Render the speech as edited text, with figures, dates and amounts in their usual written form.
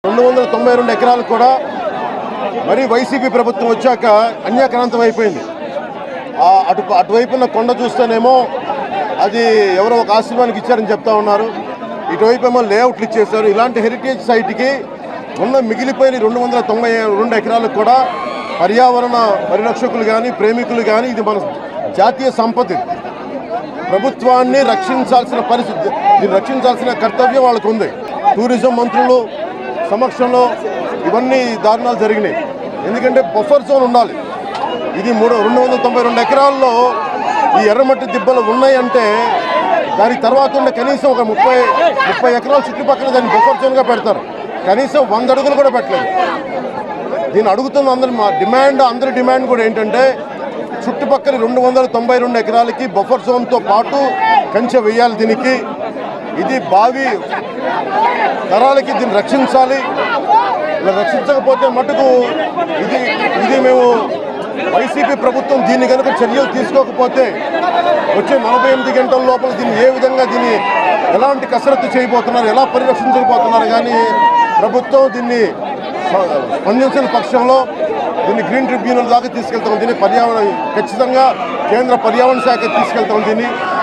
292 ఎకరాలు కూడా మరి వైసీపీ ప్రభుత్వం వచ్చాక అన్యాక్రాంతం అయిపోయింది. అటువైపున్న కొండ చూస్తేనేమో అది ఎవరో ఒక ఆశ్రమానికి ఇచ్చారని చెప్తా ఉన్నారు. ఇటువైపు ఏమో లేఅవుట్లు ఇచ్చేశారు. ఇలాంటి హెరిటేజ్ సైట్కి ఉన్న మిగిలిపోయిన 292 ఎకరాలకు కూడా పర్యావరణ పరిరక్షకులు కానీ ప్రేమికులు కానీ ఇది మన జాతీయ సంపద. ప్రభుత్వాన్ని రక్షించాల్సిన పరిస్థితి, దీన్ని రక్షించాల్సిన కర్తవ్యం వాళ్ళకు ఉంది. టూరిజం మంత్రులు సమక్షంలో ఇవన్నీ దారుణాలు జరిగినాయి. ఎందుకంటే బఫర్ జోన్ ఉండాలి. ఇది 292 ఎకరాల్లో ఈ ఎర్రమట్టి దిబ్బలు ఉన్నాయంటే దాని తర్వాత ఉన్న కనీసం ఒక 30 ఎకరాల చుట్టుపక్కల దాన్ని బఫర్ జోన్గా పెడతారు. కనీసం 100 అడుగులు కూడా పెట్టలేదు. దీన్ని అడుగుతున్న అందరి డిమాండ్ కూడా ఏంటంటే చుట్టుపక్కల 292 ఎకరాలకి బఫర్ జోన్తో పాటు కంచె వేయాలి. దీనికి ఇది భావి తరాలకి దీన్ని రక్షించాలి. ఇలా రక్షించకపోతే మటుకు ఇది మేము వైసీపీ ప్రభుత్వం దీన్ని కనుక చర్యలు తీసుకోకపోతే వచ్చే 48 గంటల లోపల దీన్ని ఏ విధంగా దీన్ని ఎలాంటి కసరత్తు చేయబోతున్నారు, ఎలా పరిరక్షించకపోతున్నారు కానీ ప్రభుత్వం దీన్ని స్పందించిన పక్షంలో దీన్ని గ్రీన్ ట్రిబ్యునల్ దాకా తీసుకెళ్తాం. దీన్ని ఖచ్చితంగా కేంద్ర పర్యావరణ శాఖ తీసుకెళ్తాం. దీన్ని